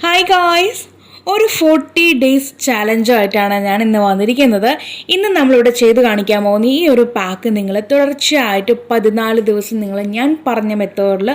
Hi guys, ഒരു 40 days ചാലഞ്ചായിട്ടാണ് ഞാൻ ഇന്ന് വന്നിരിക്കുന്നത്. ഇന്ന് നമ്മളിവിടെ ചെയ്ത് കാണിക്കാൻ പോകുന്ന ഈ ഒരു പാക്ക് നിങ്ങൾ തുടർച്ചയായിട്ട് 14 ദിവസം നിങ്ങൾ ഞാൻ പറഞ്ഞ മെത്തേഡിൽ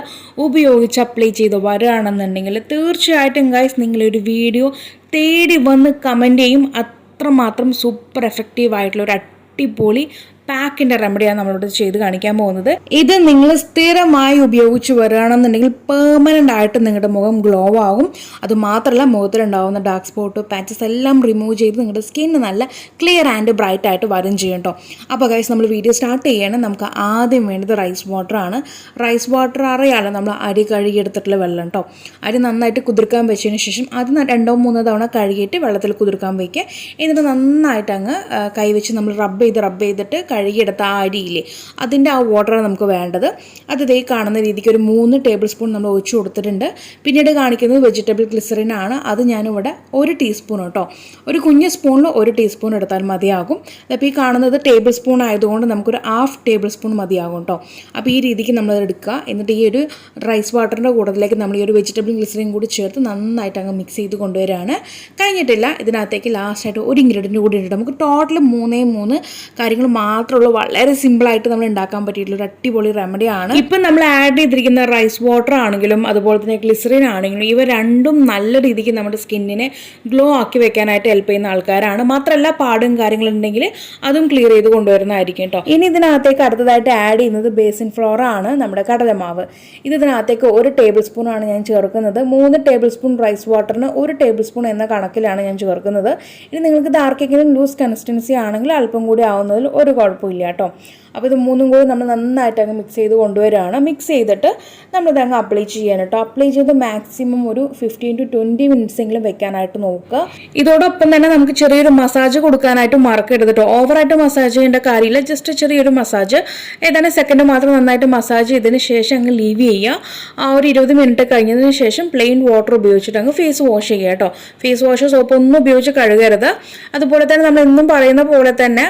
ഉപയോഗിച്ച് അപ്ലൈ ചെയ്ത് വരികയാണെന്നുണ്ടെങ്കിൽ തീർച്ചയായിട്ടും ഗായ്സ് നിങ്ങളൊരു വീഡിയോ തേടി വന്ന് കമൻറ്റ് ചെയ്യും. അത്രമാത്രം സൂപ്പർ എഫക്റ്റീവായിട്ടുള്ള ഒരു അടിപൊളി പാക്കിൻ്റെ റെമഡിയാണ് നമ്മളോട് ചെയ്ത് കാണിക്കാൻ പോകുന്നത്. ഇത് നിങ്ങൾ സ്ഥിരമായി ഉപയോഗിച്ച് വരികയാണെന്നുണ്ടെങ്കിൽ പെർമനൻ്റ് ആയിട്ട് നിങ്ങളുടെ മുഖം ഗ്ലോ ആകും. അതുമാത്രമല്ല മുഖത്തിലുണ്ടാകുന്ന ഡാർക്ക് സ്പോട്ട് പാച്ചസ് എല്ലാം റിമൂവ് ചെയ്ത് നിങ്ങളുടെ സ്കിന്ന് നല്ല ക്ലിയർ ആൻഡ് ബ്രൈറ്റ് ആയിട്ട് വരും ചെയ്യും കേട്ടോ. അപ്പോൾ ഗൈസ് നമ്മൾ വീഡിയോ സ്റ്റാർട്ട് ചെയ്യണം. നമുക്ക് ആദ്യം വേണ്ടത് റൈസ് വാട്ടറാണ്. റൈസ് വാട്ടർ അറിയാമല്ലോ, നമ്മൾ അരി കഴുകിയെടുത്തിട്ടുള്ള വെള്ളം കേട്ടോ. അരി നന്നായിട്ട് കുതിർക്കാൻ വെച്ചതിന് ശേഷം അത് 2-3 തവണ കഴുകിയിട്ട് വെള്ളത്തിൽ കുതിർക്കാൻ വയ്ക്കുക. എന്നിട്ട് നന്നായിട്ട് അങ്ങ് കൈവച്ച് നമ്മൾ റബ്ബ് ചെയ്തിട്ട് കഴുകിയെടുത്ത ആ അരിയില്ലേ, അതിൻ്റെ ആ വാട്ടറാണ് നമുക്ക് വേണ്ടത്. അത് ഇതേ കാണുന്ന രീതിക്ക് ഒരു 3 ടേബിൾ സ്പൂൺ നമ്മൾ ഒഴിച്ചു കൊടുത്തിട്ടുണ്ട്. പിന്നീട് കാണിക്കുന്നത് വെജിറ്റബിൾ ഗ്ലിസറിൻ ആണ്. അത് ഞാനിവിടെ 1 ടീസ്പൂൺ കേട്ടോ, ഒരു കുഞ്ഞ് സ്പൂണിൽ 1 ടീസ്പൂൺ എടുത്താൽ മതിയാകും. അപ്പോൾ ഈ കാണുന്നത് ടേബിൾ സ്പൂൺ ആയതുകൊണ്ട് നമുക്കൊരു 1/2 ടേബിൾ സ്പൂൺ മതിയാകും കേട്ടോ. അപ്പോൾ ഈ രീതിക്ക് നമ്മളത് എടുക്കുക. എന്നിട്ട് ഈ ഒരു റൈസ് വാട്ടറിൻ്റെ കൂട്ടത്തിലേക്ക് നമ്മൾ ഈ ഒരു വെജിറ്റബിൾ ഗ്ലിസറിൻ കൂടി ചേർത്ത് നന്നായിട്ട് അങ്ങ് മിക്സ് ചെയ്ത് കൊണ്ടുവരികയാണ്. കഴിഞ്ഞിട്ടില്ല, ഇതിനകത്തേക്ക് ലാസ്റ്റായിട്ട് ഒരു ഇൻഗ്രീഡിയൻറ്റ് കൂടി ഇട്ടിട്ട് നമുക്ക് ടോട്ടൽ 3 കാര്യങ്ങൾ മാത്രമുള്ള വളരെ സിമ്പിളായിട്ട് നമ്മൾ ഉണ്ടാക്കാൻ പറ്റിയിട്ടുള്ള ഒരു അടിപൊളി റെമഡിയാണ്. ഇപ്പം നമ്മൾ ആഡ് ചെയ്തിരിക്കുന്ന റൈസ് വാട്ടർ ആണെങ്കിലും അതുപോലെ തന്നെ ഗ്ലിസറിൻ ആണെങ്കിലും ഇവ രണ്ടും നല്ല രീതിക്ക് നമ്മുടെ സ്കിന്നിനെ ഗ്ലോ ആക്കി വെക്കാനായിട്ട് ഹെൽപ്പ് ചെയ്യുന്ന ആൾക്കാരാണ്. മാത്രമല്ല പാടും കാര്യങ്ങളുണ്ടെങ്കിൽ അതും ക്ലിയർ ചെയ്ത് കൊണ്ടുവരുന്നതായിരിക്കും കേട്ടോ. ഇനി ഇതിനകത്തേക്ക് അടുത്തതായിട്ട് ആഡ് ചെയ്യുന്നത് ബേസിൻ ഫ്ലോർ ആണ്, നമ്മുടെ കടലമാവ്. ഇതിനകത്തേക്ക് 1 ടേബിൾ സ്പൂൺ ആണ് ഞാൻ ചേർക്കുന്നത്. 3 ടേബിൾ സ്പൂൺ റൈസ് വാട്ടറിന് 1 ടേബിൾ സ്പൂൺ എന്ന കണക്കിലാണ് ഞാൻ ചേർക്കുന്നത്. ഇനി നിങ്ങൾക്ക് ഇത് ആർക്കെങ്കിലും ലൂസ് കൺസിസ്റ്റൻസി ആണെങ്കിൽ അല്പം കൂടി ആവുന്നതിൽ ഒരു കുഴപ്പമില്ല കേട്ടോ. അപ്പോൾ ഇത് 3 കൂടി നമ്മൾ നന്നായിട്ട് അങ്ങ് മിക്സ് ചെയ്ത് കൊണ്ടുവരികയാണ്. മിക്സ് ചെയ്തിട്ട് നമ്മളിത് അങ്ങ് അപ്ലൈ ചെയ്യാൻ കേട്ടോ. അപ്ലൈ ചെയ്ത് മാക്സിമം ഒരു 15 to 20 മിനിറ്റ്സ് എങ്കിലും വെക്കാനായിട്ട് നോക്കുക. ഇതോടൊപ്പം തന്നെ നമുക്ക് ചെറിയൊരു മസാജ് കൊടുക്കാനായിട്ട് മറക്കരുത് കേട്ടോ. ഓവറായിട്ട് മസാജ് ചെയ്യേണ്ട കാര്യമില്ല, ജസ്റ്റ് ചെറിയൊരു മസാജ്, ഏതാനും സെക്കൻഡ് മാത്രം നന്നായിട്ട് മസാജ് ചെയ്തതിന് ശേഷം അങ്ങ് ലീവ് ചെയ്യുക. ആ ഒരു 20 മിനിറ്റ് കഴിഞ്ഞതിന് ശേഷം പ്ലെയിൻ വാട്ടർ ഉപയോഗിച്ചിട്ട് അങ്ങ് ഫേസ് വാഷ് ചെയ്യുക കേട്ടോ. ഫേസ് വാഷ് സോപ്പ് ഒന്നും ഉപയോഗിച്ച് കഴുകരുത്. അതുപോലെ തന്നെ നമ്മൾ എന്നും പറയുന്ന പോലെ തന്നെ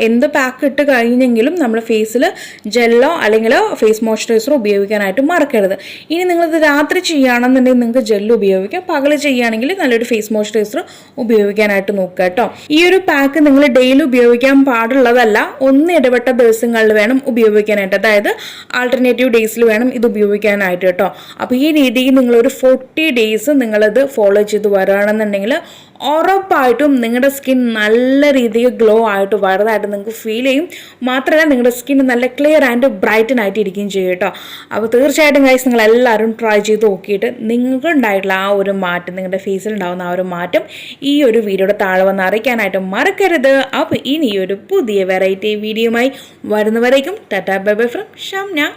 എന്ത് പാക്ക് ഇട്ട് കഴിഞ്ഞെങ്കിലും നമ്മൾ ഫേസിൽ ജെല്ലോ അല്ലെങ്കിൽ ഫേസ് മോയ്സ്ചറൈസർ ഉപയോഗിക്കാനായിട്ട് മറക്കരുത്. ഇനി നിങ്ങളിത് രാത്രി ചെയ്യുകയാണെന്നുണ്ടെങ്കിൽ നിങ്ങൾക്ക് ജെല്ല് ഉപയോഗിക്കാം. പകൽ ചെയ്യുകയാണെങ്കിൽ നല്ലൊരു ഫേസ് മോയ്സ്ചറൈസർ ഉപയോഗിക്കാനായിട്ട് നോക്കുക കേട്ടോ. ഈ ഒരു പാക്ക് നിങ്ങൾ ഡെയിലി ഉപയോഗിക്കാൻ പാടുള്ളതല്ല, ഇടവിട്ട ദിവസങ്ങളിൽ വേണം ഉപയോഗിക്കാനായിട്ട്. അതായത് ആൾട്ടർനേറ്റീവ് ഡേയ്സിൽ വേണം ഇത് ഉപയോഗിക്കാനായിട്ട് കേട്ടോ. അപ്പോൾ ഈ രീതിയിൽ നിങ്ങളൊരു 40 ഡേയ്സ് നിങ്ങളിത് ഫോളോ ചെയ്ത് വരികയാണെന്നുണ്ടെങ്കിൽ ഉറപ്പായിട്ടും നിങ്ങളുടെ സ്കിൻ നല്ല രീതിയിൽ ഗ്ലോ ആയിട്ട് വരുന്നതായിട്ട് നിങ്ങൾക്ക് ഫീൽ ചെയ്യും. മാത്രമല്ല നിങ്ങളുടെ സ്കിൻ നല്ല ക്ലിയർ ആൻഡ് ബ്രൈറ്റൻ ആയിട്ട് ഇരിക്കുകയും ചെയ്യും കേട്ടോ. അപ്പോൾ തീർച്ചയായിട്ടും ഗൈസ് നിങ്ങൾ എല്ലാവരും ട്രൈ ചെയ്ത് നോക്കിയിട്ട് നിങ്ങൾക്ക് ഉണ്ടായിട്ടുള്ള ആ ഒരു മാറ്റം, നിങ്ങളുടെ ഫേസിൽ ഉണ്ടാകുന്ന ആ ഒരു മാറ്റം ഈ ഒരു വീഡിയോയുടെ താഴെ വന്ന് അറിയിക്കാനായിട്ട് മറക്കരുത്. അപ്പോൾ ഇനി ഒരു പുതിയ വെറൈറ്റി വീഡിയോയുമായി വരുന്നവരേക്കും tata bye bye from Shamna.